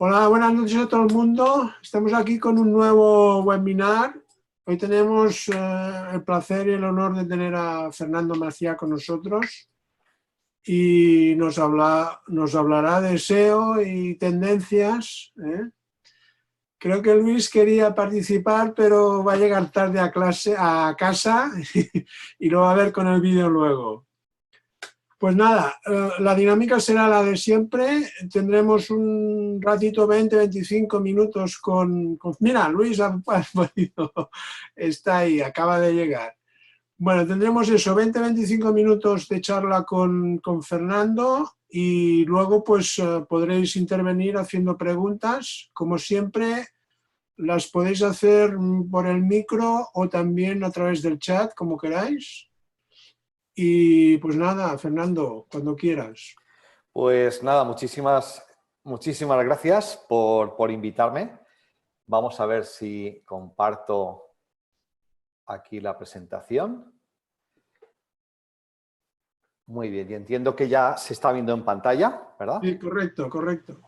Hola, buenas noches a todo el mundo. Estamos aquí con un nuevo webinar. Hoy tenemos el placer y el honor de tener a Fernando Maciá con nosotros y nos hablará de SEO y tendencias. Creo que Luis quería participar, pero va a llegar tarde a casa y lo va a ver con el vídeo luego. Pues nada, la dinámica será la de siempre. Tendremos un ratito, 20-25 minutos Mira, Luis ha podido, está ahí, acaba de llegar. Bueno, tendremos eso, 20-25 minutos de charla con Fernando y luego pues podréis intervenir haciendo preguntas. Como siempre, las podéis hacer por el micro o también a través del chat, como queráis. Y pues nada, Fernando, cuando quieras. Pues nada, muchísimas gracias por invitarme. Vamos a ver si comparto aquí la presentación. Muy bien, y entiendo que ya se está viendo en pantalla, ¿verdad? Sí, correcto, correcto.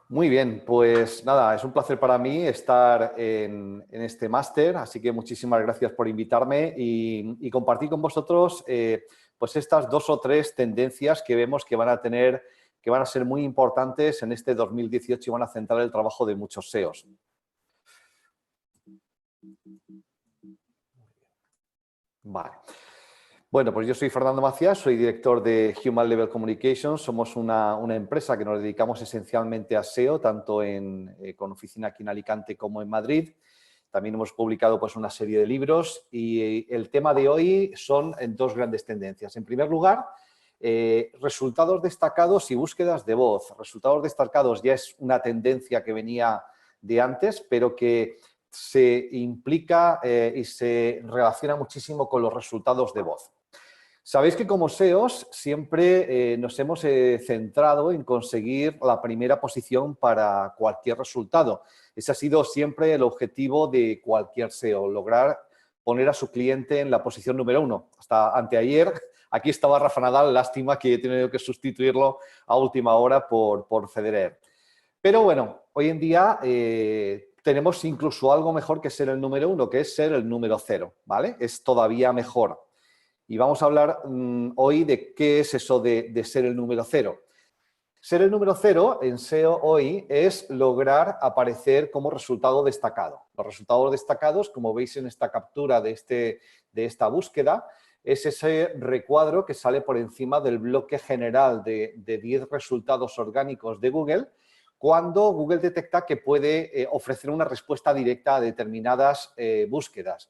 Muy bien, pues nada, es un placer para mí estar en este máster, así que muchísimas gracias por invitarme y compartir con vosotros pues estas 2 o 3 tendencias que vemos que van a ser muy importantes en este 2018 y van a centrar el trabajo de muchos SEOs. Vale. Bueno, pues yo soy Fernando Maciá, soy director de Human Level Communications. Somos una empresa que nos dedicamos esencialmente a SEO, tanto con oficina aquí en Alicante como en Madrid. También hemos publicado pues, una serie de libros y el tema de hoy son 2 grandes tendencias. En primer lugar, resultados destacados y búsquedas de voz. Resultados destacados ya es una tendencia que venía de antes, pero que se implica y se relaciona muchísimo con los resultados de voz. Sabéis que como SEOs siempre nos hemos centrado en conseguir la primera posición para cualquier resultado. Ese ha sido siempre el objetivo de cualquier SEO, lograr poner a su cliente en la posición número 1. Hasta anteayer, aquí estaba Rafa Nadal, lástima que he tenido que sustituirlo a última hora por Federer. Pero bueno, hoy en día tenemos incluso algo mejor que ser el número 1, que es ser el número 0, ¿vale? Es todavía mejor. Y vamos a hablar hoy de qué es eso de ser el número 0. Ser el número 0 en SEO hoy es lograr aparecer como resultado destacado. Los resultados destacados, como veis en esta captura de esta búsqueda, es ese recuadro que sale por encima del bloque general de 10 resultados orgánicos de Google, cuando Google detecta que puede ofrecer una respuesta directa a determinadas búsquedas.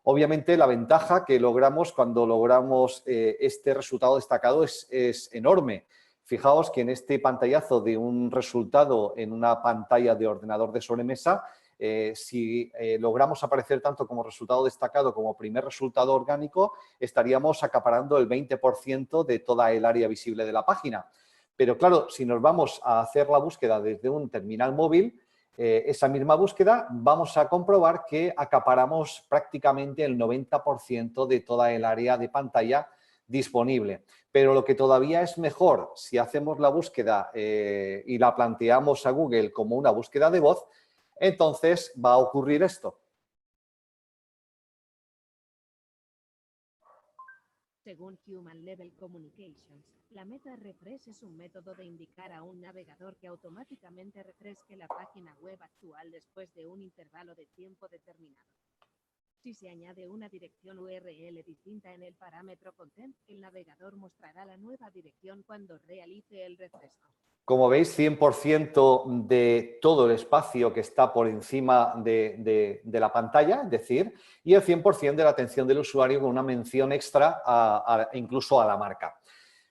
Obviamente, la ventaja que logramos cuando logramos este resultado destacado es enorme. Fijaos que en este pantallazo de un resultado en una pantalla de ordenador de sobremesa, si logramos aparecer tanto como resultado destacado como primer resultado orgánico, estaríamos acaparando el 20% de toda el área visible de la página. Pero claro, si nos vamos a hacer la búsqueda desde un terminal móvil, esa misma búsqueda vamos a comprobar que acaparamos prácticamente el 90% de toda el área de pantalla disponible. Pero lo que todavía es mejor, si hacemos la búsqueda y la planteamos a Google como una búsqueda de voz, entonces va a ocurrir esto. Según Human Level Communications, la meta refresh es un método de indicar a un navegador que automáticamente refresque la página web actual después de un intervalo de tiempo determinado. Si se añade una dirección URL distinta en el parámetro content, el navegador mostrará la nueva dirección cuando realice el refresco. Como veis, 100% de todo el espacio que está por encima de la pantalla, es decir, y el 100% de la atención del usuario con una mención extra incluso a la marca.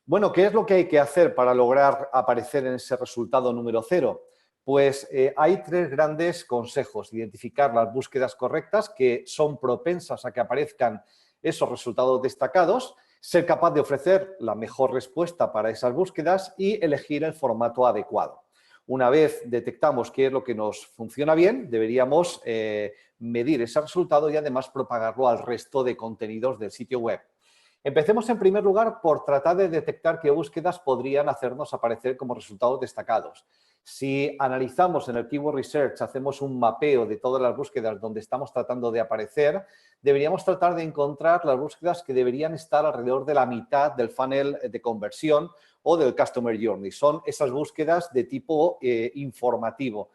Bueno, ¿qué es lo que hay que hacer para lograr aparecer en ese resultado número 0? Pues hay 3 grandes consejos. Identificar las búsquedas correctas que son propensas a que aparezcan esos resultados destacados, ser capaz de ofrecer la mejor respuesta para esas búsquedas y elegir el formato adecuado. Una vez detectamos qué es lo que nos funciona bien, deberíamos medir ese resultado y además propagarlo al resto de contenidos del sitio web. Empecemos en primer lugar por tratar de detectar qué búsquedas podrían hacernos aparecer como resultados destacados. Si analizamos en el Keyword Research, hacemos un mapeo de todas las búsquedas donde estamos tratando de aparecer, deberíamos tratar de encontrar las búsquedas que deberían estar alrededor de la mitad del funnel de conversión o del Customer Journey. Son esas búsquedas de tipo informativo,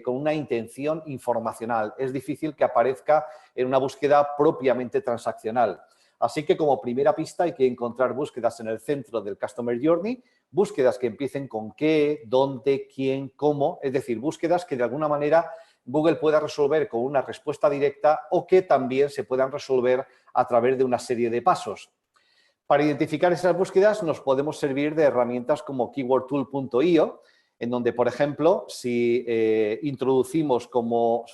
con una intención informacional. Es difícil que aparezca en una búsqueda propiamente transaccional. Así que como primera pista hay que encontrar búsquedas en el centro del Customer Journey, búsquedas que empiecen con qué, dónde, quién, cómo, es decir, búsquedas que de alguna manera Google pueda resolver con una respuesta directa o que también se puedan resolver a través de una serie de pasos. Para identificar esas búsquedas nos podemos servir de herramientas como keywordtool.io, en donde, por ejemplo, si introducimos como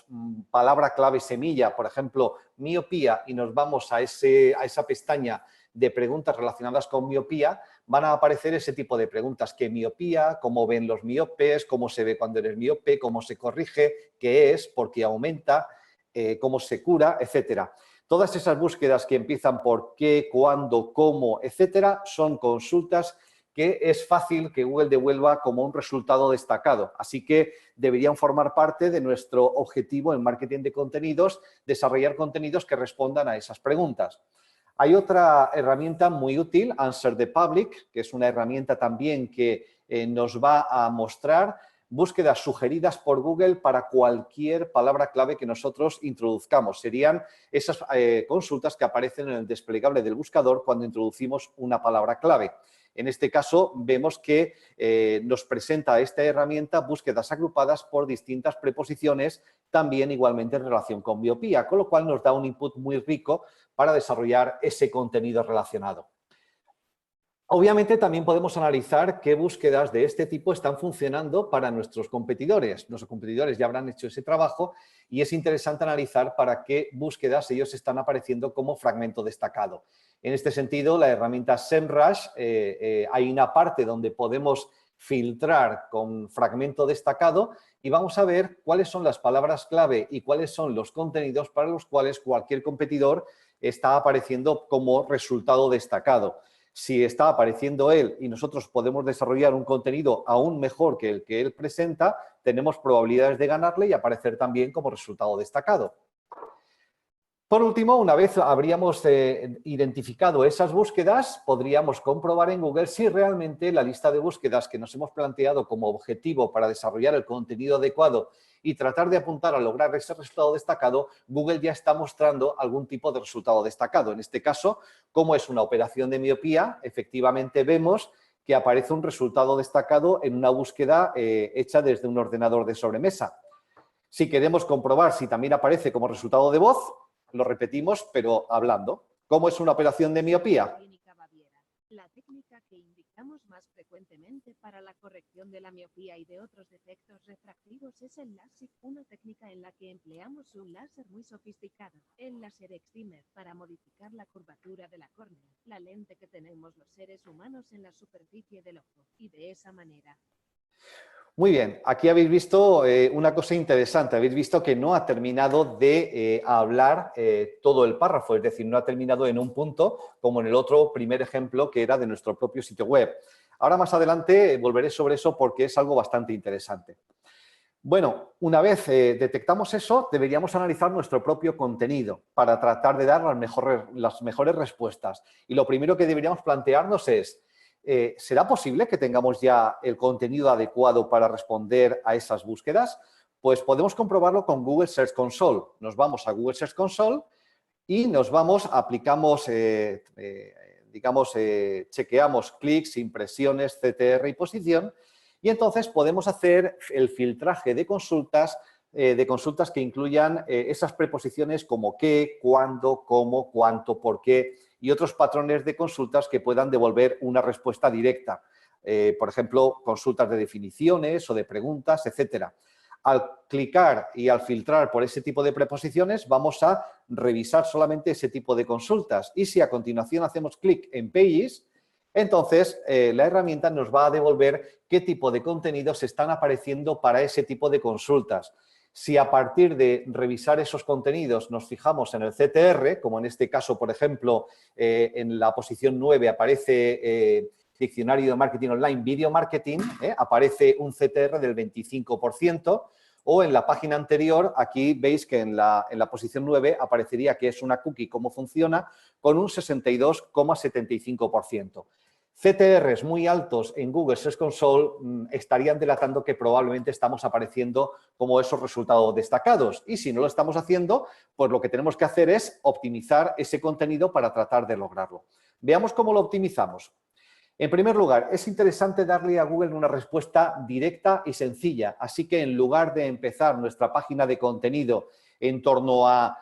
palabra clave semilla, por ejemplo, miopía, y nos vamos a esa pestaña de preguntas relacionadas con miopía, van a aparecer ese tipo de preguntas. ¿Qué miopía? ¿Cómo ven los miopes? ¿Cómo se ve cuando eres miope? ¿Cómo se corrige? ¿Qué es? ¿Por qué aumenta? ¿Cómo se cura? Etcétera. Todas esas búsquedas que empiezan por qué, cuándo, cómo, etcétera, son consultas que es fácil que Google devuelva como un resultado destacado. Así que deberían formar parte de nuestro objetivo en marketing de contenidos, desarrollar contenidos que respondan a esas preguntas. Hay otra herramienta muy útil, Answer the Public, que es una herramienta también que nos va a mostrar búsquedas sugeridas por Google para cualquier palabra clave que nosotros introduzcamos. Serían esas consultas que aparecen en el desplegable del buscador cuando introducimos una palabra clave. En este caso, vemos que nos presenta esta herramienta búsquedas agrupadas por distintas preposiciones, también igualmente en relación con miopía, con lo cual nos da un input muy rico para desarrollar ese contenido relacionado. Obviamente, también podemos analizar qué búsquedas de este tipo están funcionando para nuestros competidores. Nuestros competidores ya habrán hecho ese trabajo y es interesante analizar para qué búsquedas ellos están apareciendo como fragmento destacado. En este sentido, la herramienta SEMrush, hay una parte donde podemos filtrar con fragmento destacado y vamos a ver cuáles son las palabras clave y cuáles son los contenidos para los cuales cualquier competidor está apareciendo como resultado destacado. Si está apareciendo él y nosotros podemos desarrollar un contenido aún mejor que el que él presenta, tenemos probabilidades de ganarle y aparecer también como resultado destacado. Por último, una vez habríamos identificado esas búsquedas, podríamos comprobar en Google si realmente la lista de búsquedas que nos hemos planteado como objetivo para desarrollar el contenido adecuado y tratar de apuntar a lograr ese resultado destacado, Google ya está mostrando algún tipo de resultado destacado. En este caso, como es una operación de miopía, efectivamente vemos que aparece un resultado destacado en una búsqueda hecha desde un ordenador de sobremesa. Si queremos comprobar si también aparece como resultado de voz, lo repetimos, pero hablando. ¿Cómo es una operación de miopía? La técnica que indicamos más frecuentemente para la corrección de la miopía y de otros defectos refractivos es el LASIK, una técnica en la que empleamos un láser muy sofisticado, el láser excimer, para modificar la curvatura de la córnea, la lente que tenemos los seres humanos en la superficie del ojo, y de esa manera. Muy bien, aquí habéis visto una cosa interesante, habéis visto que no ha terminado de hablar todo el párrafo, es decir, no ha terminado en un punto como en el otro primer ejemplo que era de nuestro propio sitio web. Ahora más adelante volveré sobre eso porque es algo bastante interesante. Bueno, una vez detectamos eso, deberíamos analizar nuestro propio contenido para tratar de dar las mejores respuestas. Y lo primero que deberíamos plantearnos es, ¿será posible que tengamos ya el contenido adecuado para responder a esas búsquedas? Pues podemos comprobarlo con Google Search Console. Nos vamos a Google Search Console y nos vamos, aplicamos, chequeamos clics, impresiones, CTR y posición y entonces podemos hacer el filtraje de consultas que incluyan esas preposiciones como qué, cuándo, cómo, cuánto, por qué y otros patrones de consultas que puedan devolver una respuesta directa. Por ejemplo, consultas de definiciones o de preguntas, etcétera. Al clicar y al filtrar por ese tipo de preposiciones, vamos a revisar solamente ese tipo de consultas. Y si a continuación hacemos clic en Pages, entonces la herramienta nos va a devolver qué tipo de contenidos están apareciendo para ese tipo de consultas. Si a partir de revisar esos contenidos nos fijamos en el CTR, como en este caso, por ejemplo, en la posición 9 aparece Diccionario de Marketing Online, Video Marketing, aparece un CTR del 25%, o en la página anterior, aquí veis que en la posición 9 aparecería que es una cookie, cómo funciona, con un 62,75%. CTRs muy altos en Google Search Console estarían delatando que probablemente estamos apareciendo como esos resultados destacados. Y si no lo estamos haciendo, pues lo que tenemos que hacer es optimizar ese contenido para tratar de lograrlo. Veamos cómo lo optimizamos. En primer lugar, es interesante darle a Google una respuesta directa y sencilla. Así que en lugar de empezar nuestra página de contenido en torno a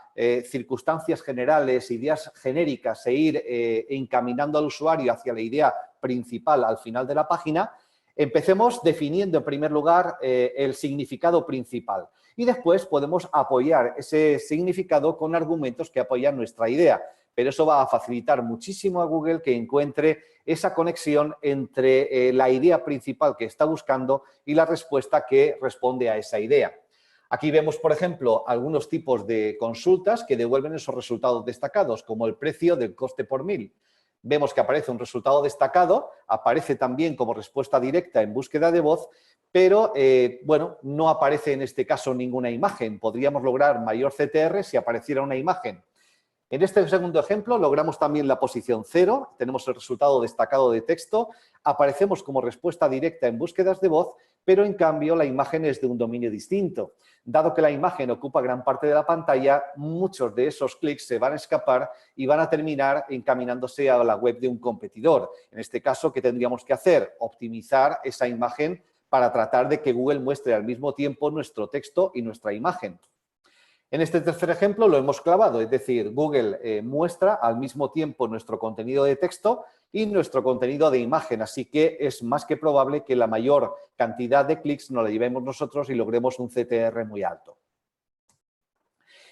circunstancias generales, ideas genéricas e ir encaminando al usuario hacia la idea principal al final de la página, empecemos definiendo en primer lugar el significado principal y después podemos apoyar ese significado con argumentos que apoyan nuestra idea. Pero eso va a facilitar muchísimo a Google que encuentre esa conexión entre la idea principal que está buscando y la respuesta que responde a esa idea. Aquí vemos, por ejemplo, algunos tipos de consultas que devuelven esos resultados destacados, como el precio del coste por mil. Vemos que aparece un resultado destacado, aparece también como respuesta directa en búsqueda de voz, pero, bueno, no aparece en este caso ninguna imagen. Podríamos lograr mayor CTR si apareciera una imagen. En este segundo ejemplo logramos también la posición 0, tenemos el resultado destacado de texto, aparecemos como respuesta directa en búsquedas de voz, pero en cambio la imagen es de un dominio distinto. Dado que la imagen ocupa gran parte de la pantalla, muchos de esos clics se van a escapar y van a terminar encaminándose a la web de un competidor. En este caso, ¿qué tendríamos que hacer? Optimizar esa imagen para tratar de que Google muestre al mismo tiempo nuestro texto y nuestra imagen. En este tercer ejemplo lo hemos clavado, es decir, Google muestra al mismo tiempo nuestro contenido de texto y nuestro contenido de imagen, así que es más que probable que la mayor cantidad de clics nos la llevemos nosotros y logremos un CTR muy alto.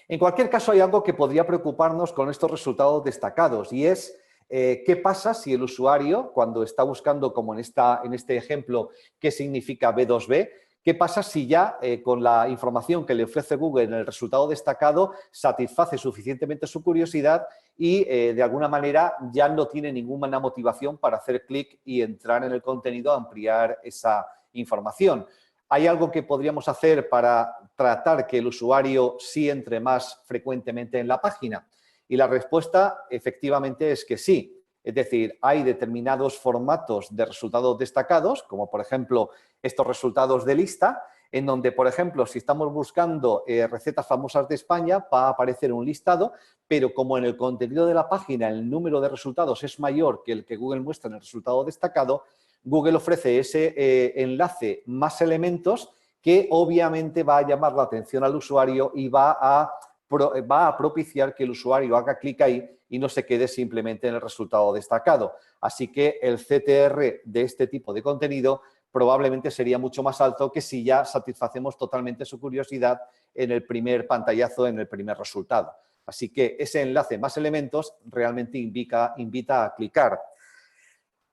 En cualquier caso, hay algo que podría preocuparnos con estos resultados destacados y es qué pasa si el usuario, cuando está buscando, como en este ejemplo, qué significa B2B, ¿qué pasa si ya con la información que le ofrece Google en el resultado destacado satisface suficientemente su curiosidad y de alguna manera ya no tiene ninguna motivación para hacer clic y entrar en el contenido a ampliar esa información? ¿Hay algo que podríamos hacer para tratar que el usuario sí entre más frecuentemente en la página? Y la respuesta efectivamente es que sí. Es decir, hay determinados formatos de resultados destacados, como por ejemplo estos resultados de lista, en donde, por ejemplo, si estamos buscando recetas famosas de España, va a aparecer un listado, pero como en el contenido de la página el número de resultados es mayor que el que Google muestra en el resultado destacado, Google ofrece ese enlace más elementos que obviamente va a llamar la atención al usuario y va a propiciar que el usuario haga clic ahí y no se quede simplemente en el resultado destacado. Así que el CTR de este tipo de contenido probablemente sería mucho más alto que si ya satisfacemos totalmente su curiosidad en el primer pantallazo, en el primer resultado. Así que ese enlace más elementos realmente invita a clicar.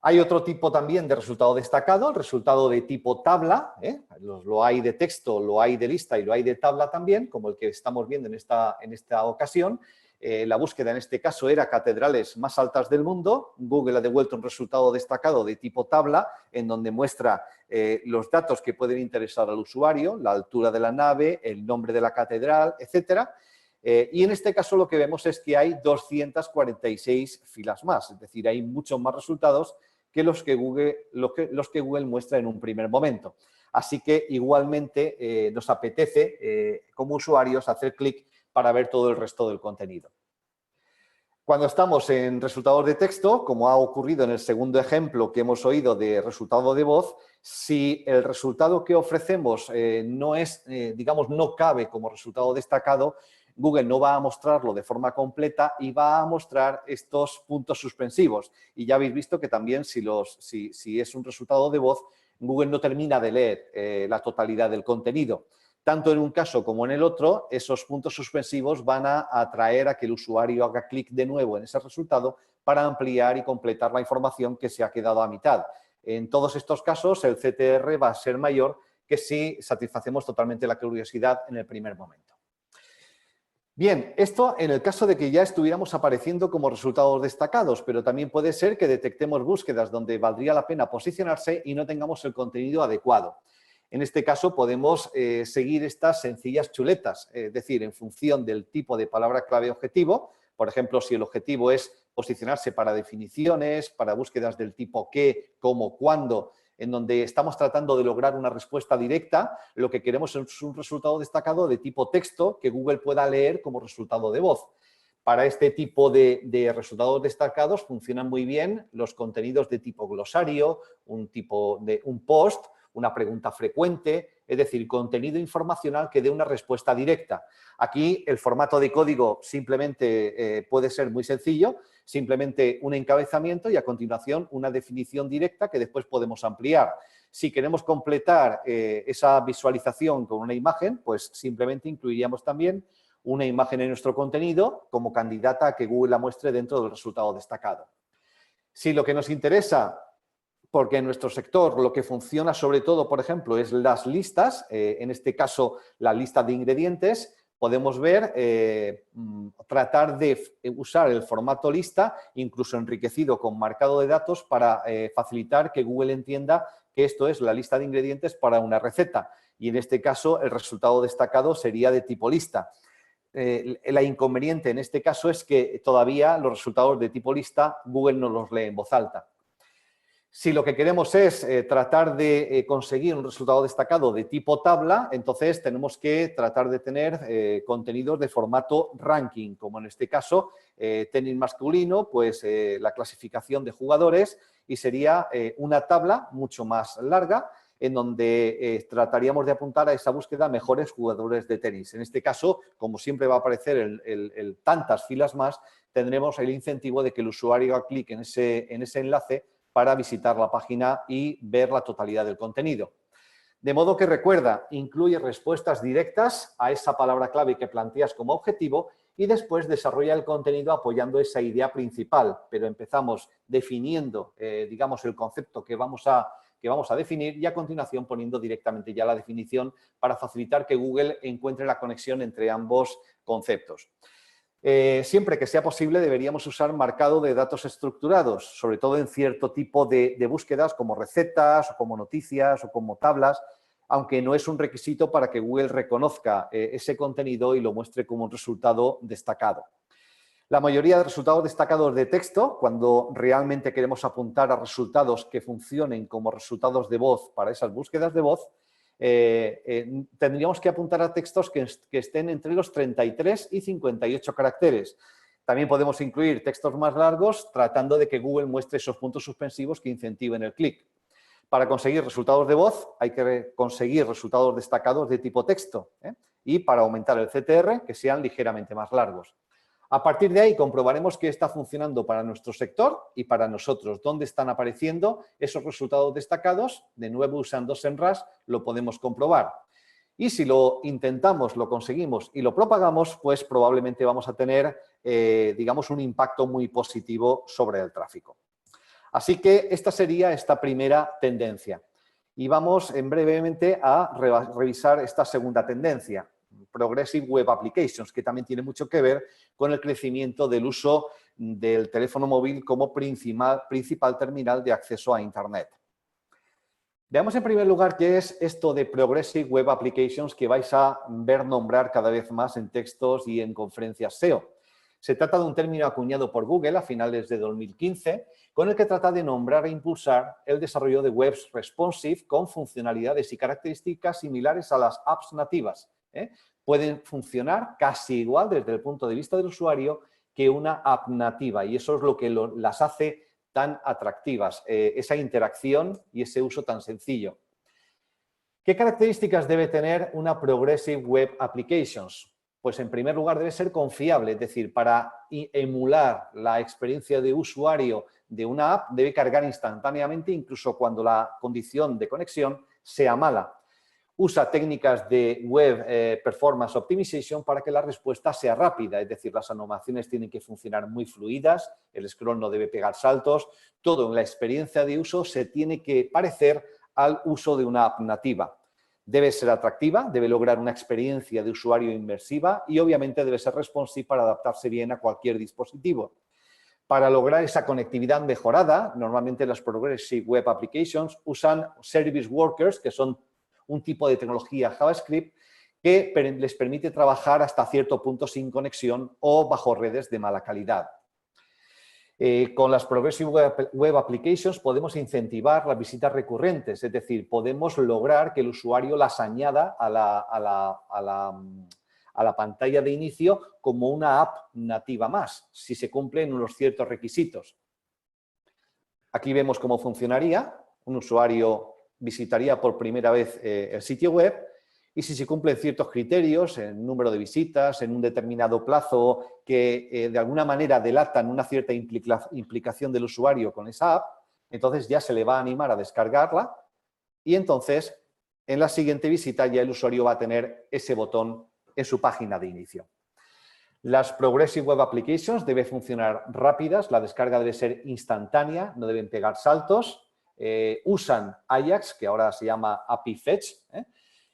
Hay otro tipo también de resultado destacado, el resultado de tipo tabla, lo hay de texto, lo hay de lista y lo hay de tabla también, como el que estamos viendo en esta ocasión. La búsqueda en este caso era catedrales más altas del mundo. Google ha devuelto un resultado destacado de tipo tabla, en donde muestra los datos que pueden interesar al usuario, la altura de la nave, el nombre de la catedral, etcétera. Y en este caso lo que vemos es que hay 246 filas más, es decir, hay muchos más resultados que los que Google muestra en un primer momento. Así que igualmente nos apetece como usuarios hacer clic para ver todo el resto del contenido. Cuando estamos en resultados de texto, como ha ocurrido en el segundo ejemplo que hemos oído de resultado de voz, si el resultado que ofrecemos no cabe como resultado destacado, Google no va a mostrarlo de forma completa y va a mostrar estos puntos suspensivos. Y ya habéis visto que también si es un resultado de voz, Google no termina de leer la totalidad del contenido. Tanto en un caso como en el otro, esos puntos suspensivos van a atraer a que el usuario haga clic de nuevo en ese resultado para ampliar y completar la información que se ha quedado a mitad. En todos estos casos, el CTR va a ser mayor que si satisfacemos totalmente la curiosidad en el primer momento. Bien, esto en el caso de que ya estuviéramos apareciendo como resultados destacados, pero también puede ser que detectemos búsquedas donde valdría la pena posicionarse y no tengamos el contenido adecuado. En este caso podemos seguir estas sencillas chuletas, es decir, en función del tipo de palabra clave objetivo. Por ejemplo, si el objetivo es posicionarse para definiciones, para búsquedas del tipo qué, cómo, cuándo, en donde estamos tratando de lograr una respuesta directa, lo que queremos es un resultado destacado de tipo texto que Google pueda leer como resultado de voz. Para este tipo de resultados destacados funcionan muy bien los contenidos de tipo glosario, un post, una pregunta frecuente, es decir, contenido informacional que dé una respuesta directa. Aquí el formato de código simplemente puede ser muy sencillo, simplemente un encabezamiento y a continuación una definición directa que después podemos ampliar. Si queremos completar esa visualización con una imagen, pues simplemente incluiríamos también una imagen en nuestro contenido como candidata a que Google la muestre dentro del resultado destacado. Si lo que nos interesa, porque en nuestro sector lo que funciona sobre todo, por ejemplo, es las listas, en este caso la lista de ingredientes, podemos ver, tratar de usar el formato lista, incluso enriquecido con marcado de datos para facilitar que Google entienda que esto es la lista de ingredientes para una receta. Y en este caso el resultado destacado sería de tipo lista. La inconveniente en este caso es que todavía los resultados de tipo lista Google no los lee en voz alta. Si lo que queremos es tratar de conseguir un resultado destacado de tipo tabla, entonces tenemos que tratar de tener contenidos de formato ranking, como en este caso, tenis masculino, pues la clasificación de jugadores y sería una tabla mucho más larga en donde trataríamos de apuntar a esa búsqueda mejores jugadores de tenis. En este caso, como siempre va a aparecer tantas filas más, tendremos el incentivo de que el usuario haga clic en ese enlace para visitar la página y ver la totalidad del contenido. De modo que recuerda, incluye respuestas directas a esa palabra clave que planteas como objetivo y después desarrolla el contenido apoyando esa idea principal, pero empezamos definiendo, digamos, el concepto que vamos a definir y a continuación poniendo directamente ya la definición para facilitar que Google encuentre la conexión entre ambos conceptos. Siempre que sea posible deberíamos usar marcado de datos estructurados, sobre todo en cierto tipo de búsquedas como recetas o como noticias o como tablas, aunque no es un requisito para que Google reconozca ese contenido y lo muestre como un resultado destacado. La mayoría de resultados destacados de texto, cuando realmente queremos apuntar a resultados que funcionen como resultados de voz para esas búsquedas de voz, tendríamos que apuntar a textos que estén entre los 33 y 58 caracteres. También podemos incluir textos más largos tratando de que Google muestre esos puntos suspensivos que incentiven el clic. Para conseguir resultados de voz hay que conseguir resultados destacados de tipo texto y para aumentar el CTR que sean ligeramente más largos. A partir de ahí comprobaremos que está funcionando para nuestro sector y para nosotros. ¿Dónde están apareciendo esos resultados destacados? De nuevo, usando SEMrush lo podemos comprobar. Y si lo intentamos, lo conseguimos y lo propagamos, pues probablemente vamos a tener, digamos, un impacto muy positivo sobre el tráfico. Así que esta sería esta primera tendencia. Y vamos brevemente a revisar esta segunda tendencia. Progressive Web Applications, que también tiene mucho que ver con el crecimiento del uso del teléfono móvil como principal terminal de acceso a Internet. Veamos en primer lugar qué es esto de Progressive Web Applications que vais a ver nombrar cada vez más en textos y en conferencias SEO. Se trata de un término acuñado por Google a finales de 2015, con el que trata de nombrar e impulsar el desarrollo de webs responsive con funcionalidades y características similares a las apps nativas. Pueden funcionar casi igual desde el punto de vista del usuario que una app nativa y eso es lo que las hace tan atractivas, esa interacción y ese uso tan sencillo. ¿Qué características debe tener una Progressive Web Applications? Pues en primer lugar debe ser confiable, es decir, para emular la experiencia de usuario de una app debe cargar instantáneamente incluso cuando la condición de conexión sea mala. Usa técnicas de Web Performance Optimization para que la respuesta sea rápida, es decir, las animaciones tienen que funcionar muy fluidas, el scroll no debe pegar saltos, todo en la experiencia de uso se tiene que parecer al uso de una app nativa. Debe ser atractiva, debe lograr una experiencia de usuario inmersiva y obviamente debe ser responsive para adaptarse bien a cualquier dispositivo. Para lograr esa conectividad mejorada, normalmente las Progressive Web Applications usan Service Workers, que son un tipo de tecnología JavaScript que les permite trabajar hasta cierto punto sin conexión o bajo redes de mala calidad. Con las Progressive Web Applications podemos incentivar las visitas recurrentes, es decir, podemos lograr que el usuario las añada a la pantalla de inicio como una app nativa más, si se cumplen unos ciertos requisitos. Aquí vemos cómo funcionaría. Un usuario visitaría por primera vez el sitio web y si se cumplen ciertos criterios, en número de visitas, en un determinado plazo que de alguna manera delatan una cierta implicación del usuario con esa app, entonces ya se le va a animar a descargarla y entonces en la siguiente visita ya el usuario va a tener ese botón en su página de inicio. Las Progressive Web Applications deben funcionar rápidas, la descarga debe ser instantánea, no deben pegar saltos, usan Ajax, que ahora se llama API Fetch,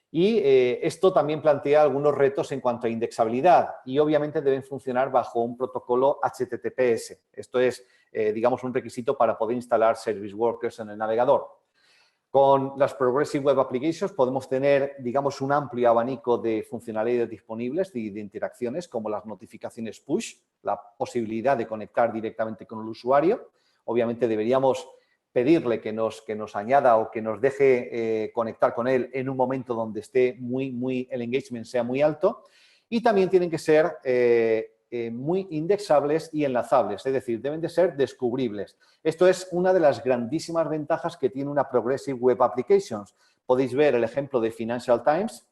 y esto también plantea algunos retos en cuanto a indexabilidad y obviamente deben funcionar bajo un protocolo HTTPS. Esto es, digamos, un requisito para poder instalar Service Workers en el navegador. Con las Progressive Web Applications podemos tener, digamos, un amplio abanico de funcionalidades disponibles y de interacciones, como las notificaciones push, la posibilidad de conectar directamente con el usuario. Obviamente deberíamos pedirle que nos añada o que nos deje conectar con él en un momento donde esté el engagement sea muy alto. Y también tienen que ser muy indexables y enlazables, es decir, deben de ser descubribles. Esto es una de las grandísimas ventajas que tiene una Progressive Web Applications. Podéis ver el ejemplo de Financial Times,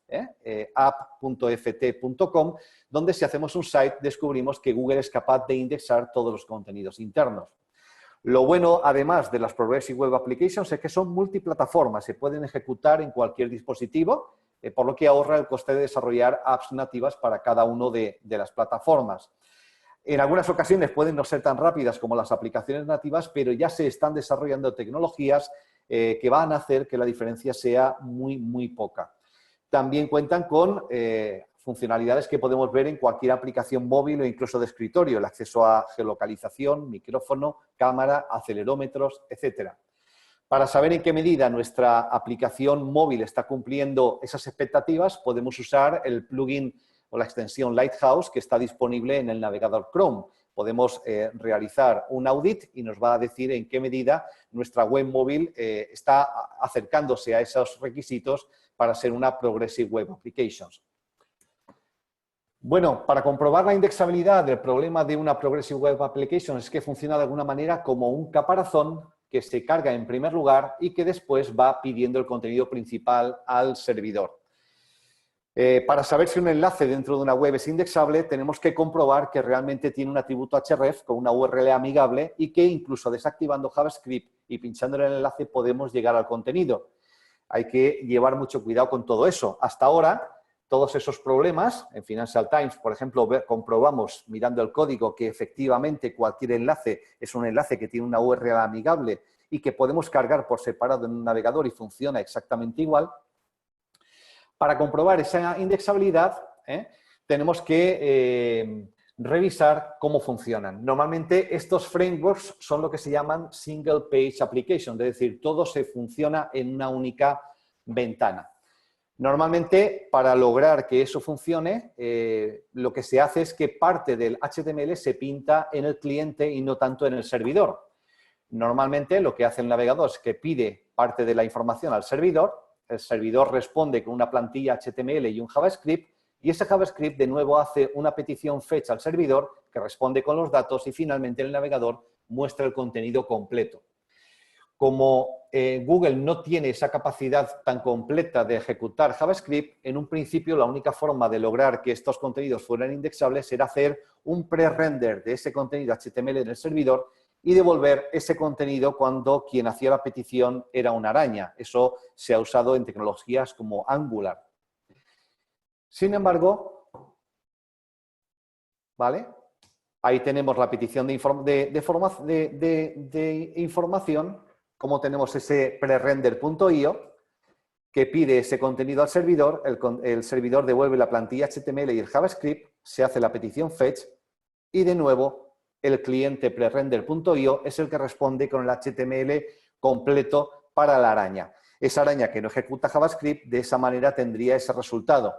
app.ft.com, donde si hacemos un site descubrimos que Google es capaz de indexar todos los contenidos internos. Lo bueno, además de las Progressive Web Applications, es que son multiplataformas, se pueden ejecutar en cualquier dispositivo, por lo que ahorra el coste de desarrollar apps nativas para cada una de las plataformas. En algunas ocasiones pueden no ser tan rápidas como las aplicaciones nativas, pero ya se están desarrollando tecnologías que van a hacer que la diferencia sea muy poca. También cuentan con funcionalidades que podemos ver en cualquier aplicación móvil o incluso de escritorio, el acceso a geolocalización, micrófono, cámara, acelerómetros, etcétera. Para saber en qué medida nuestra aplicación móvil está cumpliendo esas expectativas, podemos usar el plugin o la extensión Lighthouse que está disponible en el navegador Chrome. Podemos realizar un audit y nos va a decir en qué medida nuestra web móvil está acercándose a esos requisitos para ser una Progressive Web Applications. Bueno, para comprobar la indexabilidad, el problema de una Progressive Web Application es que funciona de alguna manera como un caparazón que se carga en primer lugar y que después va pidiendo el contenido principal al servidor. Para saber si un enlace dentro de una web es indexable, tenemos que comprobar que realmente tiene un atributo href con una URL amigable y que incluso desactivando JavaScript y pinchando en el enlace podemos llegar al contenido. Hay que llevar mucho cuidado con todo eso. Hasta ahora, todos esos problemas, en Financial Times, por ejemplo, comprobamos mirando el código que efectivamente cualquier enlace es un enlace que tiene una URL amigable y que podemos cargar por separado en un navegador y funciona exactamente igual. Para comprobar esa indexabilidad, tenemos que revisar cómo funcionan. Normalmente estos frameworks son lo que se llaman single page application, es decir, todo se funciona en una única ventana. Normalmente, para lograr que eso funcione, lo que se hace es que parte del HTML se pinta en el cliente y no tanto en el servidor. Normalmente, lo que hace el navegador es que pide parte de la información al servidor, el servidor responde con una plantilla HTML y un JavaScript, y ese JavaScript de nuevo hace una petición fetch al servidor que responde con los datos y finalmente el navegador muestra el contenido completo. Como Google no tiene esa capacidad tan completa de ejecutar JavaScript, en un principio la única forma de lograr que estos contenidos fueran indexables era hacer un pre-render de ese contenido HTML en el servidor y devolver ese contenido cuando quien hacía la petición era una araña. Eso se ha usado en tecnologías como Angular. Sin embargo, ¿vale? Ahí tenemos la petición de información, como tenemos ese prerender.io, que pide ese contenido al servidor, el servidor devuelve la plantilla HTML y el JavaScript, se hace la petición fetch y de nuevo el cliente prerender.io es el que responde con el HTML completo para la araña. Esa araña que no ejecuta JavaScript, de esa manera tendría ese resultado.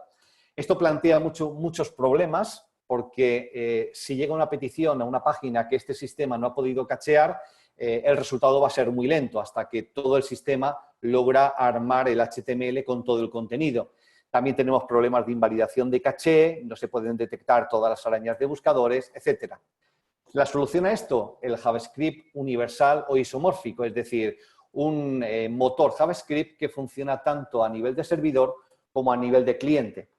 Esto plantea muchos problemas porque si llega una petición a una página que este sistema no ha podido cachear, el resultado va a ser muy lento hasta que todo el sistema logra armar el HTML con todo el contenido. También tenemos problemas de invalidación de caché, no se pueden detectar todas las arañas de buscadores, etc. La solución a esto, el JavaScript universal o isomórfico, es decir, un motor JavaScript que funciona tanto a nivel de servidor como a nivel de cliente.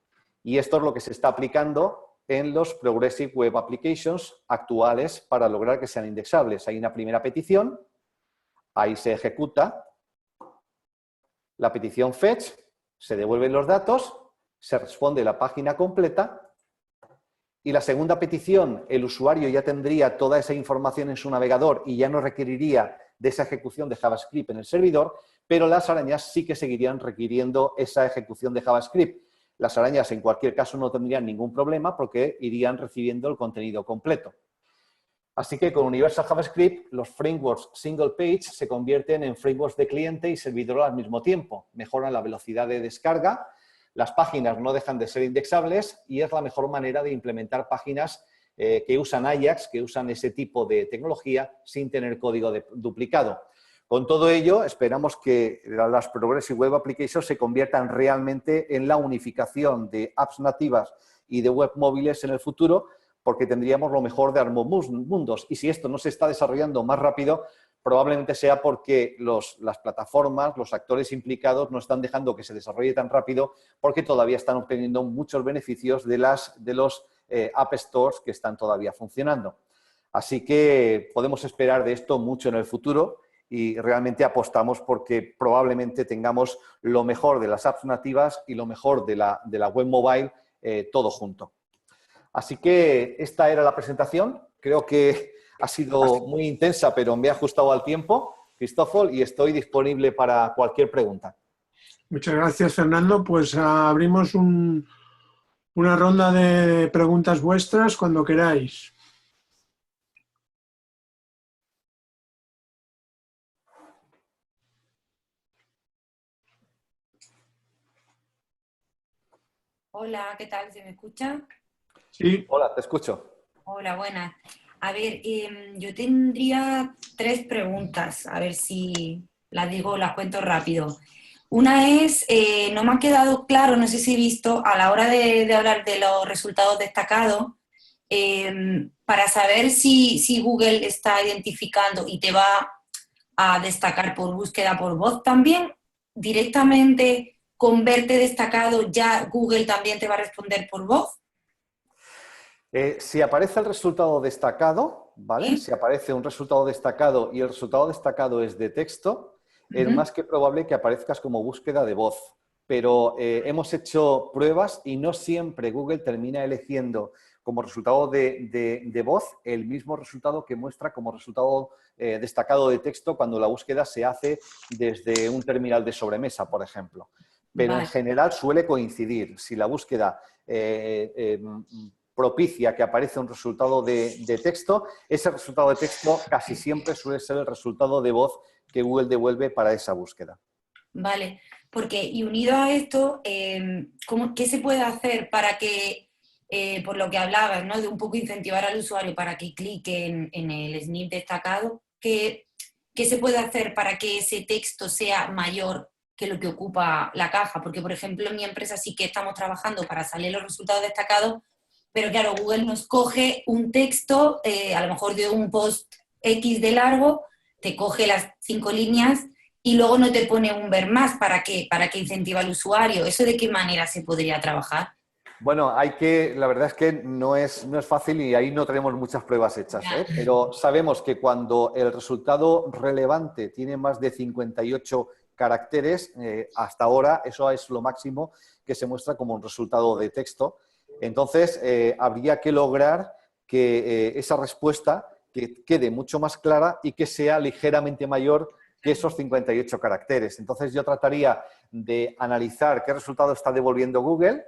Y esto es lo que se está aplicando en los Progressive Web Applications actuales para lograr que sean indexables. Hay una primera petición, ahí se ejecuta la petición fetch, se devuelven los datos, se responde la página completa y la segunda petición, el usuario ya tendría toda esa información en su navegador y ya no requeriría de esa ejecución de JavaScript en el servidor, pero las arañas sí que seguirían requiriendo esa ejecución de JavaScript. Las arañas en cualquier caso no tendrían ningún problema porque irían recibiendo el contenido completo. Así que con Universal JavaScript los frameworks single page se convierten en frameworks de cliente y servidor al mismo tiempo. Mejoran la velocidad de descarga, las páginas no dejan de ser indexables y es la mejor manera de implementar páginas que usan Ajax, que usan ese tipo de tecnología sin tener código duplicado. Con todo ello, esperamos que las Progressive Web Applications se conviertan realmente en la unificación de apps nativas y de web móviles en el futuro, porque tendríamos lo mejor de ambos mundos. Y si esto no se está desarrollando más rápido, probablemente sea porque las plataformas, los actores implicados no están dejando que se desarrolle tan rápido porque todavía están obteniendo muchos beneficios de los App Stores que están todavía funcionando. Así que podemos esperar de esto mucho en el futuro y realmente apostamos porque probablemente tengamos lo mejor de las apps nativas y lo mejor de la web mobile todo junto. Así que esta era la presentación. Creo que ha sido muy intensa, pero me ha ajustado al tiempo, Cristófol, y estoy disponible para cualquier pregunta. Muchas gracias, Fernando. Pues abrimos una ronda de preguntas vuestras cuando queráis. Hola, ¿qué tal? ¿Se me escucha? Sí. Hola, te escucho. Hola, buenas. A ver, yo tendría 3 preguntas, a ver si las digo, las cuento rápido. Una es, no me ha quedado claro, no sé si he visto, a la hora de hablar de los resultados destacados, para saber si Google está identificando y te va a destacar por búsqueda por voz también, directamente con verte destacado ya Google también te va a responder por voz. Si aparece el resultado destacado, ¿vale? ¿Sí? Si aparece un resultado destacado y el resultado destacado es de texto, es más que probable que aparezcas como búsqueda de voz. Pero hemos hecho pruebas y no siempre Google termina eligiendo como resultado de voz el mismo resultado que muestra como resultado destacado de texto cuando la búsqueda se hace desde un terminal de sobremesa, por ejemplo. Pero Vale. en general suele coincidir. Si la búsqueda propicia que aparece un resultado de texto, ese resultado de texto casi siempre suele ser el resultado de voz que Google devuelve para esa búsqueda. Vale, porque y unido a esto, ¿qué se puede hacer para que, por lo que hablabas, ¿no? De un poco incentivar al usuario para que clique en el snip destacado, ¿qué se puede hacer para que ese texto sea mayor que lo que ocupa la caja? Porque, por ejemplo, en mi empresa sí que estamos trabajando para salir los resultados destacados, pero claro, Google nos coge un texto, a lo mejor de un post X de largo, te coge las 5 líneas y luego no te pone un ver más para que incentiva al usuario. ¿Eso de qué manera se podría trabajar? Bueno, la verdad es que no es fácil y ahí no tenemos muchas pruebas hechas, ¿eh? Pero sabemos que cuando el resultado relevante tiene más de 58 caracteres, hasta ahora eso es lo máximo que se muestra como un resultado de texto. Entonces, habría que lograr que esa respuesta que quede mucho más clara y que sea ligeramente mayor que esos 58 caracteres. Entonces, yo trataría de analizar qué resultado está devolviendo Google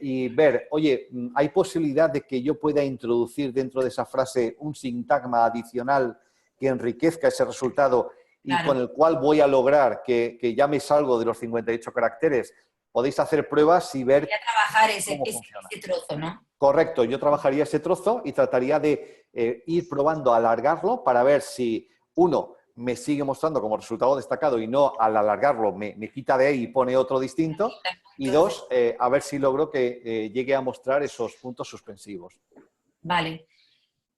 y ver, oye, ¿hay posibilidad de que yo pueda introducir dentro de esa frase un sintagma adicional que enriquezca ese resultado y Claro. con el cual voy a lograr que ya me salgo de los 58 caracteres? Podéis hacer pruebas y ver Voy a trabajar ese funciona. trozo, ¿no? Correcto, yo trabajaría ese trozo y trataría de ir probando a alargarlo para ver si, uno, me sigue mostrando como resultado destacado y no al alargarlo me quita de ahí y pone otro distinto. Y dos, a ver si logro que llegue a mostrar esos puntos suspensivos. Vale.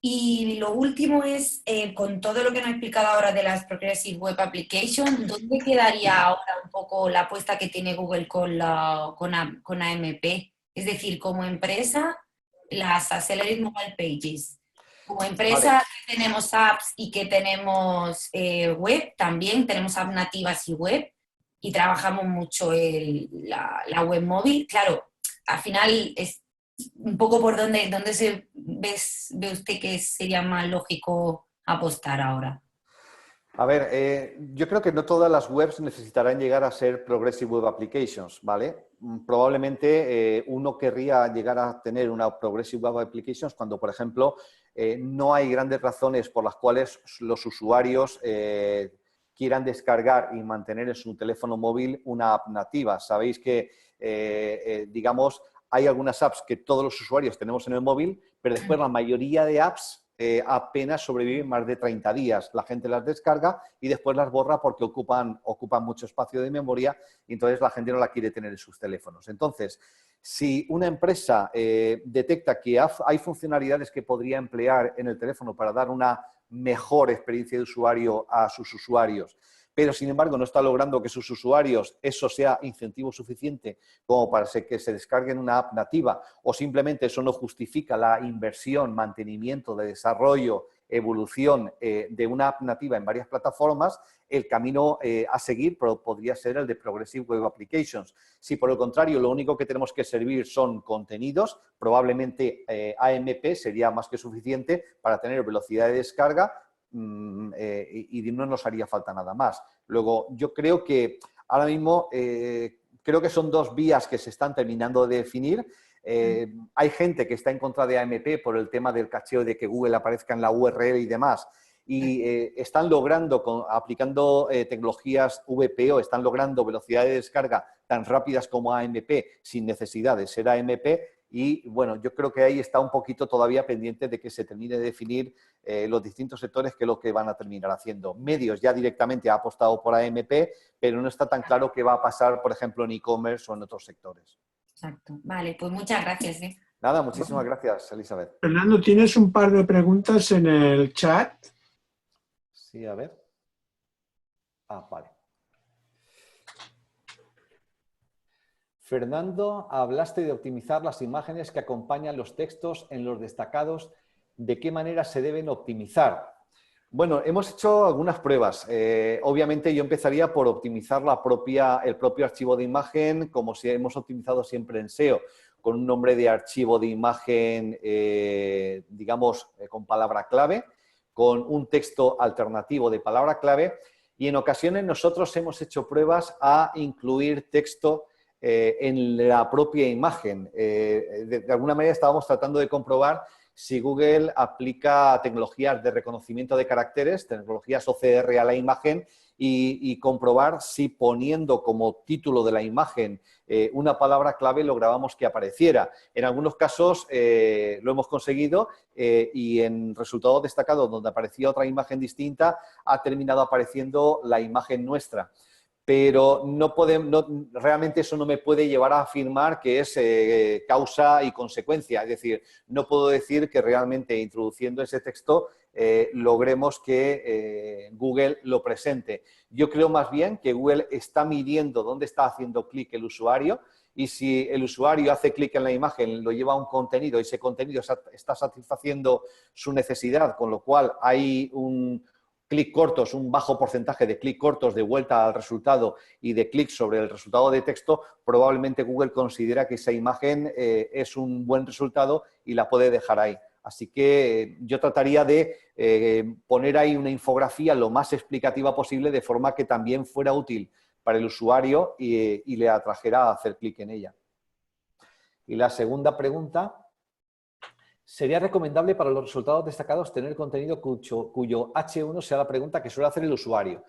Y lo último es, con todo lo que nos ha explicado ahora de las Progressive Web Applications, ¿dónde quedaría ahora un poco la apuesta que tiene Google con AMP? Es decir, como empresa, las Accelerate Mobile Pages. Como empresa Vale. que tenemos apps y que tenemos web, también tenemos apps nativas y web, y trabajamos mucho la web móvil. Claro, al final es un poco por dónde ve usted que sería más lógico apostar ahora. A ver, yo creo que no todas las webs necesitarán llegar a ser Progressive Web Applications, ¿vale? Probablemente uno querría llegar a tener una Progressive Web Applications cuando, por ejemplo, no hay grandes razones por las cuales los usuarios quieran descargar y mantener en su teléfono móvil una app nativa. Sabéis que, digamos, hay algunas apps que todos los usuarios tenemos en el móvil, pero después la mayoría de apps apenas sobreviven más de 30 días. La gente las descarga y después las borra porque ocupan mucho espacio de memoria y entonces la gente no la quiere tener en sus teléfonos. Entonces, si una empresa detecta que hay funcionalidades que podría emplear en el teléfono para dar una mejor experiencia de usuario a sus usuarios, pero sin embargo no está logrando que sus usuarios eso sea incentivo suficiente como para que se descarguen una app nativa o simplemente eso no justifica la inversión, mantenimiento, de desarrollo, evolución de una app nativa en varias plataformas, el camino a seguir podría ser el de Progressive Web Applications. Si por el contrario lo único que tenemos que servir son contenidos, probablemente AMP sería más que suficiente para tener velocidad de descarga y no nos haría falta nada más. Luego, yo creo que ahora mismo creo que son dos vías que se están terminando de definir. Hay gente que está en contra de AMP por el tema del cacheo de que Google aparezca en la URL y demás. Y están logrando, aplicando tecnologías VPO, están logrando velocidad de descarga tan rápidas como AMP sin necesidad de ser AMP. Y bueno, yo creo que ahí está un poquito todavía pendiente de que se termine de definir los distintos sectores que es lo que van a terminar haciendo. Medios ya directamente ha apostado por AMP, pero no está tan claro qué va a pasar, por ejemplo, en e-commerce o en otros sectores. Exacto. Vale, pues muchas gracias. Nada, muchísimas gracias, Elizabeth. Fernando, tienes un par de preguntas en el chat. Sí, a ver. Vale. Fernando, hablaste de optimizar las imágenes que acompañan los textos en los destacados. ¿De qué manera se deben optimizar? Bueno, hemos hecho algunas pruebas. Obviamente yo empezaría por optimizar el propio archivo de imagen, como si hemos optimizado siempre en SEO, con un nombre de archivo de imagen, digamos, con palabra clave, con un texto alternativo de palabra clave, y en ocasiones nosotros hemos hecho pruebas a incluir texto en la propia imagen. De alguna manera estábamos tratando de comprobar si Google aplica tecnologías de reconocimiento de caracteres, tecnologías OCR a la imagen y comprobar si poniendo como título de la imagen una palabra clave lográbamos que apareciera. En algunos casos lo hemos conseguido y en resultados destacados donde aparecía otra imagen distinta ha terminado apareciendo la imagen nuestra. Pero realmente eso no me puede llevar a afirmar que es causa y consecuencia. Es decir, no puedo decir que realmente introduciendo ese texto logremos que Google lo presente. Yo creo más bien que Google está midiendo dónde está haciendo clic el usuario y si el usuario hace clic en la imagen, lo lleva a un contenido y ese contenido está satisfaciendo su necesidad, con lo cual hay un clic cortos, un bajo porcentaje de clic cortos de vuelta al resultado y de clic sobre el resultado de texto, probablemente Google considera que esa imagen es un buen resultado y la puede dejar ahí. Así que yo trataría de poner ahí una infografía lo más explicativa posible de forma que también fuera útil para el usuario y le atrajera a hacer clic en ella. Y la segunda pregunta, ¿sería recomendable para los resultados destacados tener contenido cuyo H1 sea la pregunta que suele hacer el usuario?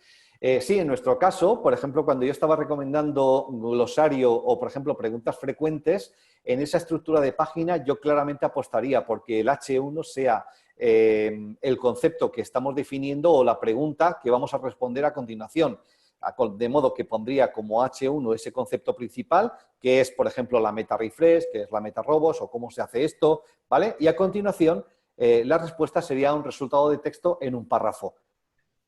Sí, en nuestro caso, por ejemplo, cuando yo estaba recomendando glosario o, por ejemplo, preguntas frecuentes, en esa estructura de página yo claramente apostaría porque el H1 sea el concepto que estamos definiendo o la pregunta que vamos a responder a continuación. De modo que pondría como H1 ese concepto principal, que es, por ejemplo, la meta refresh, que es la meta robos o cómo se hace esto, ¿vale? Y a continuación, la respuesta sería un resultado de texto en un párrafo.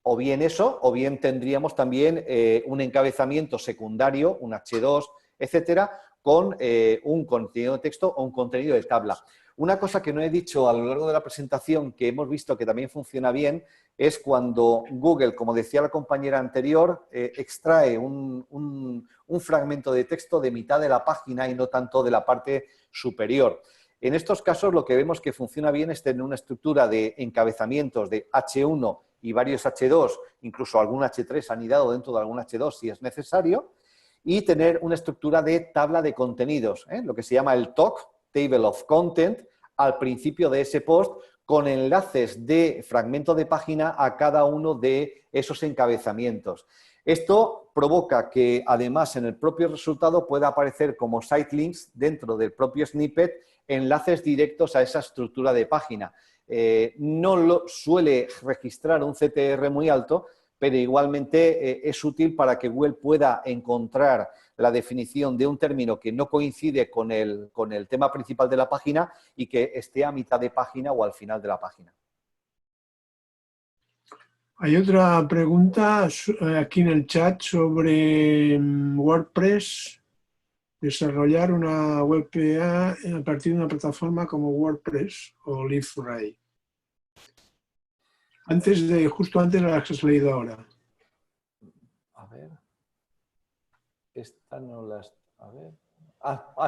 O bien eso, o bien tendríamos también un encabezamiento secundario, un H2, etcétera, con un contenido de texto o un contenido de tabla. Una cosa que no he dicho a lo largo de la presentación, que hemos visto que también funciona bien, es cuando Google, como decía la compañera anterior, extrae un fragmento de texto de mitad de la página y no tanto de la parte superior. En estos casos lo que vemos que funciona bien es tener una estructura de encabezamientos de H1 y varios H2, incluso algún H3 anidado dentro de algún H2 si es necesario, y tener una estructura de tabla de contenidos, lo que se llama el TOC, Table of Content, al principio de ese post, con enlaces de fragmento de página a cada uno de esos encabezamientos. Esto provoca que, además, en el propio resultado pueda aparecer como sitelinks dentro del propio snippet enlaces directos a esa estructura de página. No lo suele registrar un CTR muy alto, pero igualmente es útil para que Google pueda encontrar la definición de un término que no coincide con el tema principal de la página y que esté a mitad de página o al final de la página. Hay otra pregunta aquí en el chat sobre WordPress. Desarrollar una web PA a partir de una plataforma como WordPress o Liveray. Justo antes de la que has leído ahora. A ver. Esta no las... A ver.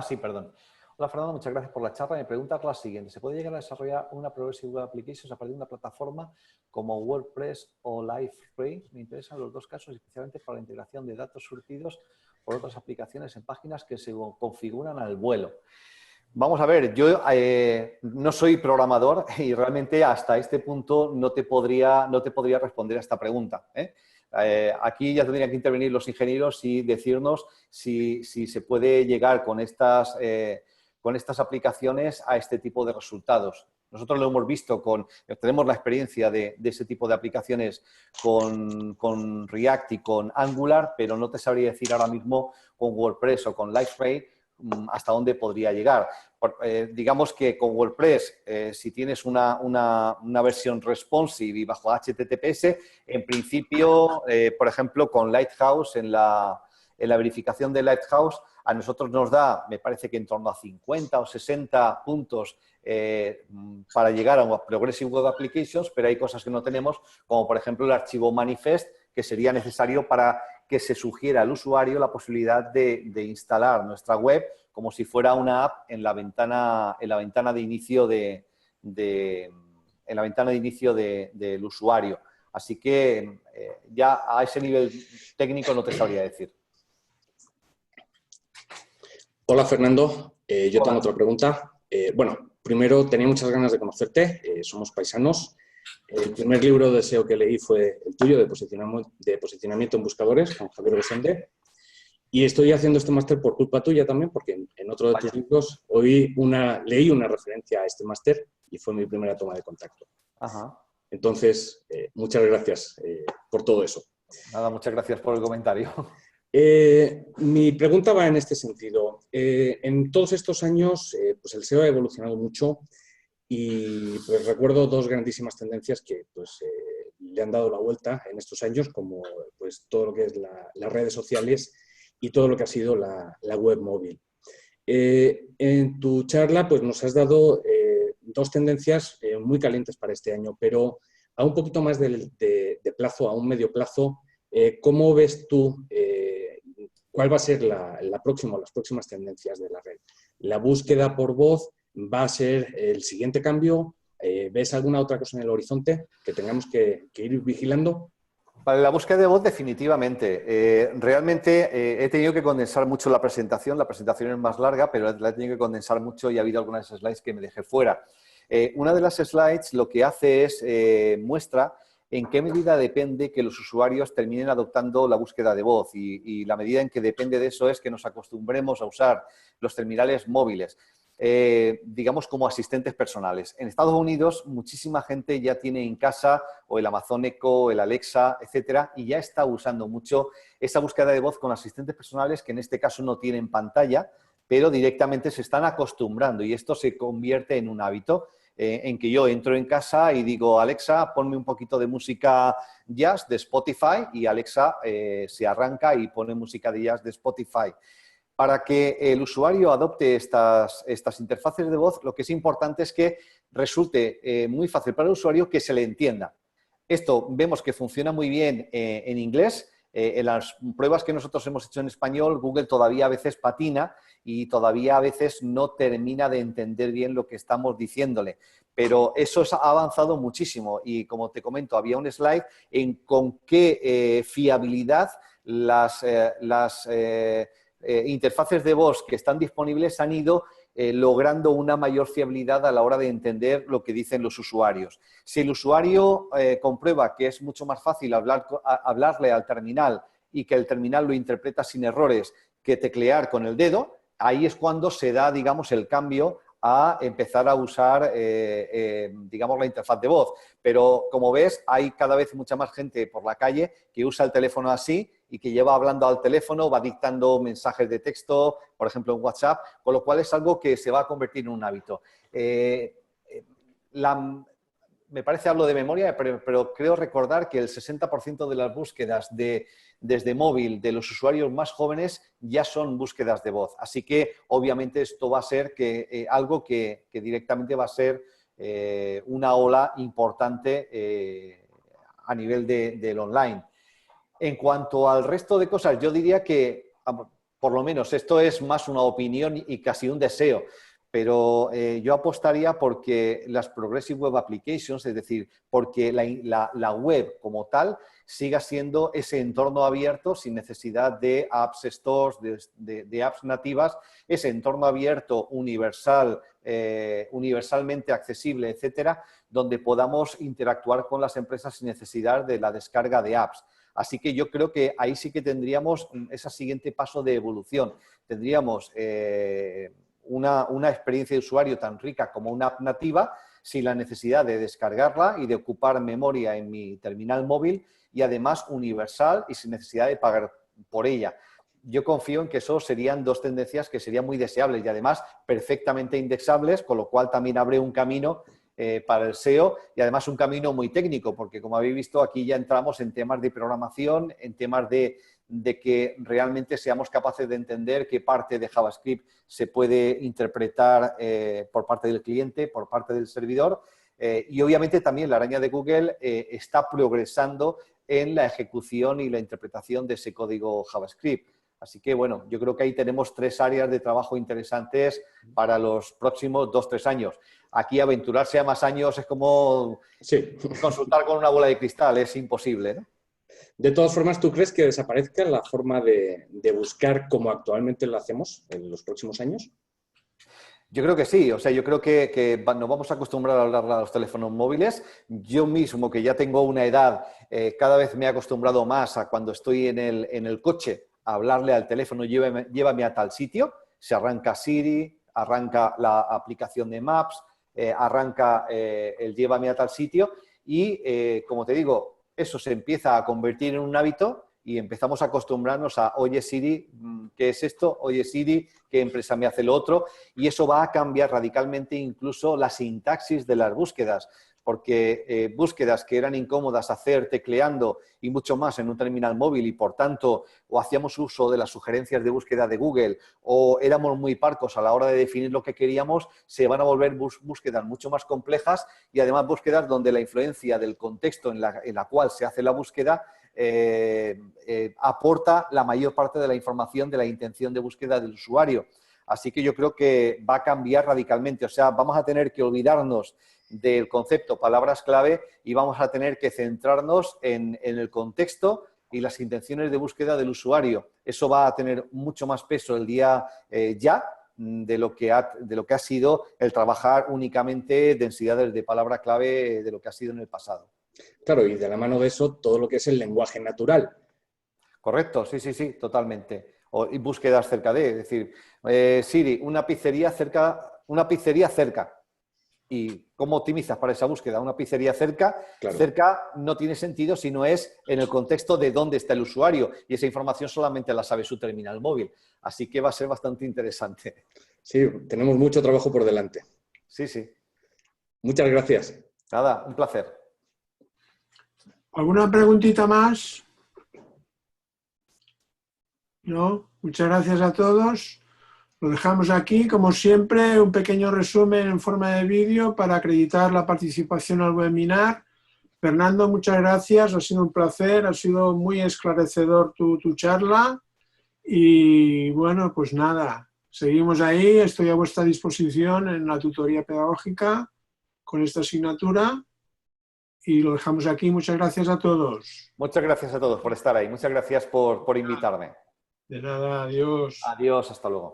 Sí, perdón. Hola, Fernando, muchas gracias por la charla. Mi pregunta es la siguiente. ¿Se puede llegar a desarrollar una Progressive Web Applications a partir de una plataforma como WordPress o Liveray? Me interesan los dos casos, especialmente para la integración de datos surtidos por otras aplicaciones en páginas que se configuran al vuelo. Vamos a ver, yo no soy programador y realmente hasta este punto no te podría responder a esta pregunta, aquí ya tendrían que intervenir los ingenieros y decirnos si se puede llegar con estas aplicaciones a este tipo de resultados. Nosotros lo hemos visto, tenemos la experiencia de ese tipo de aplicaciones con React y con Angular, pero no te sabría decir ahora mismo con WordPress o con Liveray hasta dónde podría llegar. Digamos que con WordPress, si tienes una versión responsive y bajo HTTPS, en principio, por ejemplo, con Lighthouse, en la verificación de Lighthouse, a nosotros nos da, me parece que en torno a 50 o 60 puntos para llegar a Progressive Web Applications, pero hay cosas que no tenemos, como por ejemplo el archivo manifest, que sería necesario para que se sugiera al usuario la posibilidad de instalar nuestra web como si fuera una app en la ventana de inicio del usuario. Así que ya a ese nivel técnico no te sabría decir. Hola, Fernando. Yo Hola. tengo otra pregunta. Bueno, primero tenía muchas ganas de conocerte. Somos paisanos. El primer libro de SEO que leí fue el tuyo, de posicionamiento en buscadores, con Javier Besende. Y estoy haciendo este máster por culpa tuya también, porque en otro de tus libros leí una referencia a este máster y fue mi primera toma de contacto. Ajá. Entonces, muchas gracias por todo eso. Nada, muchas gracias por el comentario. Mi pregunta va en este sentido. En todos estos años, pues el SEO ha evolucionado mucho y pues recuerdo dos grandísimas tendencias que pues, le han dado la vuelta en estos años, como pues, todo lo que es las redes sociales y todo lo que ha sido la web móvil. En tu charla pues, nos has dado dos tendencias muy calientes para este año, pero a un poquito más de plazo, a un medio plazo, ¿cómo ves tú cuál va a ser las próximas tendencias de la red? ¿La búsqueda por voz va a ser el siguiente cambio? ¿Ves alguna otra cosa en el horizonte que tengamos que ir vigilando? Para la búsqueda de voz, definitivamente. Realmente he tenido que condensar mucho la presentación. La presentación es más larga, pero la he tenido que condensar mucho y ha habido algunas slides que me dejé fuera. Una de las slides lo que hace es muestra en qué medida depende que los usuarios terminen adoptando la búsqueda de voz y la medida en que depende de eso es que nos acostumbremos a usar los terminales móviles. Digamos como asistentes personales. En Estados Unidos muchísima gente ya tiene en casa o el Amazon Echo, el Alexa, etcétera, y ya está usando mucho esa búsqueda de voz con asistentes personales que en este caso no tienen pantalla, pero directamente se están acostumbrando y esto se convierte en un hábito en que yo entro en casa y digo, Alexa, ponme un poquito de música jazz de Spotify y Alexa se arranca y pone música de jazz de Spotify. Para que el usuario adopte estas interfaces de voz, lo que es importante es que resulte muy fácil para el usuario que se le entienda. Esto vemos que funciona muy bien en inglés. En las pruebas que nosotros hemos hecho en español, Google todavía a veces patina y todavía a veces no termina de entender bien lo que estamos diciéndole. Pero eso ha avanzado muchísimo y, como te comento, había un slide en con qué fiabilidad las interfaces de voz que están disponibles han ido logrando una mayor fiabilidad a la hora de entender lo que dicen los usuarios. Si el usuario comprueba que es mucho más fácil hablarle al terminal y que el terminal lo interpreta sin errores que teclear con el dedo, ahí es cuando se da, digamos, el cambio a empezar a usar, digamos, la interfaz de voz. Pero, como ves, hay cada vez mucha más gente por la calle que usa el teléfono así y que lleva hablando al teléfono, va dictando mensajes de texto, por ejemplo, en WhatsApp, con lo cual es algo que se va a convertir en un hábito. Me parece, hablo de memoria, pero creo recordar que el 60% de las búsquedas desde móvil de los usuarios más jóvenes ya son búsquedas de voz. Así que, obviamente, esto va a ser algo que directamente va a ser una ola importante a nivel del online. En cuanto al resto de cosas, yo diría que, por lo menos, esto es más una opinión y casi un deseo, pero yo apostaría porque las Progressive Web Applications, es decir, porque la web como tal siga siendo ese entorno abierto sin necesidad de apps stores, de apps nativas, ese entorno abierto, universal, universalmente accesible, etcétera, donde podamos interactuar con las empresas sin necesidad de la descarga de apps. Así que yo creo que ahí sí que tendríamos ese siguiente paso de evolución. Tendríamos una experiencia de usuario tan rica como una app nativa sin la necesidad de descargarla y de ocupar memoria en mi terminal móvil y además universal y sin necesidad de pagar por ella. Yo confío en que eso serían dos tendencias que serían muy deseables y además perfectamente indexables, con lo cual también abre un camino para el SEO y además un camino muy técnico, porque como habéis visto aquí ya entramos en temas de programación, en temas de que realmente seamos capaces de entender qué parte de JavaScript se puede interpretar por parte del cliente, por parte del servidor y obviamente también la araña de Google está progresando en la ejecución y la interpretación de ese código JavaScript. Así que, bueno, yo creo que ahí tenemos 3 áreas de trabajo interesantes para los próximos 2-3 años. Aquí aventurarse a más años es como consultar con una bola de cristal, es imposible, ¿no? De todas formas, ¿tú crees que desaparezca la forma de buscar como actualmente lo hacemos en los próximos años? Yo creo que sí, o sea, yo creo que nos vamos a acostumbrar a hablar a los teléfonos móviles. Yo mismo, que ya tengo una edad, cada vez me he acostumbrado más a cuando estoy en el coche a hablarle al teléfono, llévame a tal sitio, se arranca Siri, arranca la aplicación de Maps, arranca el llévame a tal sitio y, como te digo, eso se empieza a convertir en un hábito y empezamos a acostumbrarnos a, oye Siri, ¿qué es esto? Oye Siri, ¿qué empresa me hace lo otro? Y eso va a cambiar radicalmente incluso la sintaxis de las búsquedas, porque búsquedas que eran incómodas hacer tecleando y mucho más en un terminal móvil y, por tanto, o hacíamos uso de las sugerencias de búsqueda de Google o éramos muy parcos a la hora de definir lo que queríamos, se van a volver búsquedas mucho más complejas y, además, búsquedas donde la influencia del contexto en la cual se hace la búsqueda aporta la mayor parte de la información de la intención de búsqueda del usuario. Así que yo creo que va a cambiar radicalmente. O sea, vamos a tener que olvidarnos del concepto palabras clave y vamos a tener que centrarnos en el contexto y las intenciones de búsqueda del usuario. Eso va a tener mucho más peso el día ya de lo que ha sido el trabajar únicamente densidades de palabra clave de lo que ha sido en el pasado. Claro, y de la mano de eso, todo lo que es el lenguaje natural. Correcto, sí, totalmente. Y búsquedas cerca de, es decir, Siri, una pizzería cerca. ¿Y cómo optimizas para esa búsqueda? Una pizzería cerca, Claro. Cerca no tiene sentido si no es en el contexto de dónde está el usuario y esa información solamente la sabe su terminal móvil. Así que va a ser bastante interesante. Sí, tenemos mucho trabajo por delante. Sí, sí. Muchas gracias. Nada, un placer. ¿Alguna preguntita más? ¿No? Muchas gracias a todos. Lo dejamos aquí, como siempre, un pequeño resumen en forma de vídeo para acreditar la participación al webinar. Fernando, muchas gracias, ha sido un placer, ha sido muy esclarecedor tu charla y bueno, pues nada, seguimos ahí, estoy a vuestra disposición en la tutoría pedagógica con esta asignatura y lo dejamos aquí. Muchas gracias a todos. Muchas gracias a todos por estar ahí. Muchas gracias por invitarme. De nada, adiós. Adiós, hasta luego.